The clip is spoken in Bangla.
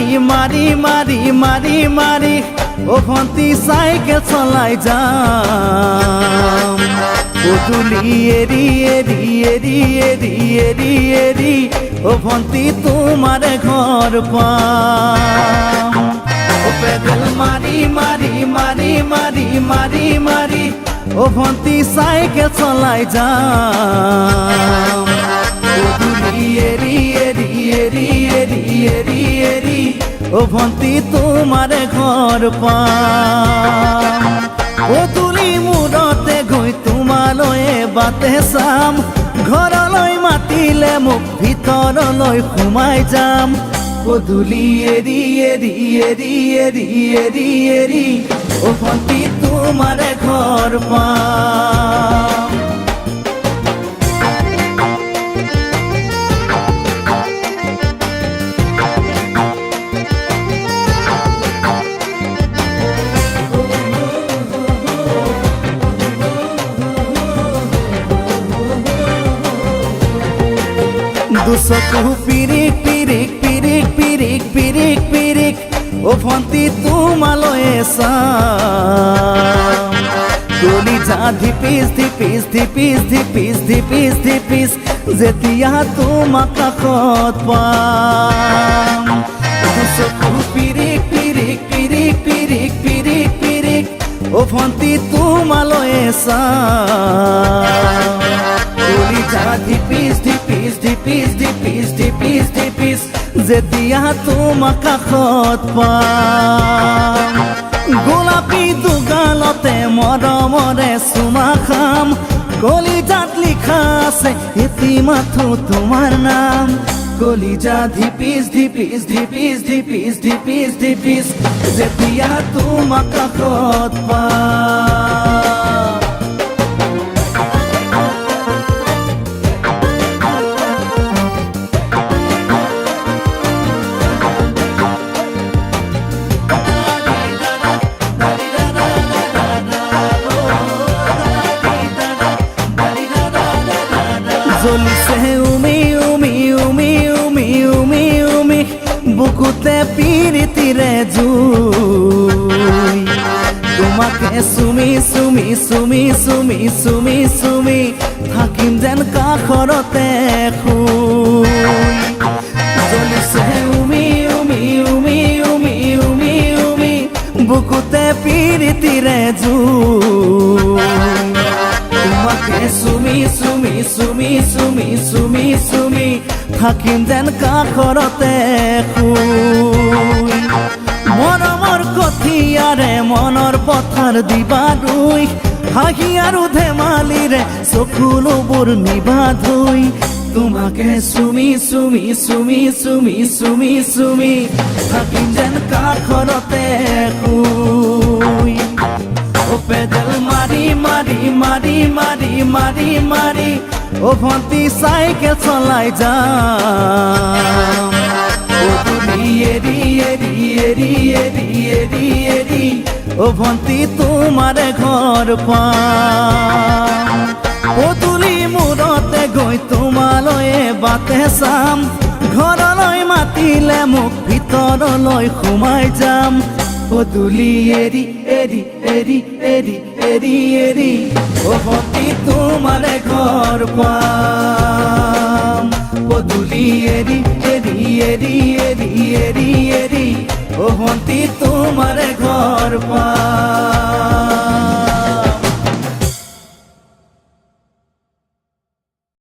মারি মারি মারি মারি ও ভন্তি সাইকেল চলাই যাম পদূলি এরি এরি এরি এরি এরি এরি ও ভন্তি তোমার ঘর পাম ও পেডেল মারি মারি মারি মারি মারি মারি ও ভন্তি সাইকেল চলাই যাম পদূলি এরি এরি এরি এরি এরি এরি ও ভন্তি তোমার ঘর পাম পদূলি মূৰতে গৈ তোমালৈয়ে বাটে চাম ঘৰলৈ মাতিলে মোক ভিতৰলৈ সোমাই যাম পদূলি এৰি এৰি এৰি এৰি এৰি এৰি ও ভন্তি তোমার ঘর পাম দুচকু পিৰিক পিৰিক পিৰিক পিৰিক পিৰিক পিৰিক ও ভন্তি তোমালৈয়ে চাম কলিজা ধিপিস ধিপিস ধিপিস ধিপিস ধিপিস ধিপিস যেতিয়া তোমাক কাষত পাম দুচকু পিৰিক পিৰিক পিৰিক পিৰিক পিৰিক পিৰিক ও ভন্তি তোমালৈয়ে চাম কলিজা ধিপিস ধিপিস ধিপিস ধিপিস ধিপিস ধিপিস যেতিয়া তোমাক কাষত পাম গোলাপী দুগালতে মৰমৰে চুমা খাম কলিজাত লিখা আছে এটি মাথো তোমাৰ নাম কলিজা ধিপিস ধিপিস ধিপিস ধিপিস ধিপিস ধিপিস যেতিয়া তোমাক কাষত পাম জ্বলিছে উমি উমি উমি উমি উমি উমি বুকুতে পিৰিতিৰে জুই তোমাকে চুমি চুমি চুমি চুমি চুমি চুমি থাকিম যেন কাষৰতে শুই জ্বলিছে উমি উমি উমি উমি উমি উমি বুকুতে পিৰিতিৰে জুই তোমাকে চুমি চুমি চুমি চুমি চুমি চুমি থাকিম যেন কাষৰতে শুই মৰমৰ কঠিয়াৰে মনৰ পথাৰ দিবা ৰুই হাঁহি আৰু ধেমালিৰে চকুলোবোৰ নিবা ধুই তোমাকে চুমি চুমি চুমি চুমি চুমি চুমি থাকিম যেন কাষৰতে শুই ও পেডেল মারি মারি মারি মারি মারি মারি ও ভন্তি সাইকেল চলাই যাম পদূলি এরি এরি এরি এরি এরি এরি ও ভন্তি তোমার ঘর পাম পদূলি মূৰতে গৈ তোমালৈয়ে বাটে চাম ঘৰলৈ মাতিলে মোক ভিতৰলৈ সোমাই যাম পদূলি এরি এরি এরি এরি এরি এরি ও ভন্তি তোমার ঘর পাম পদূলি এরি এরি এরি এরি এরি এরি ও ভন্তি তোমার ঘর পাম।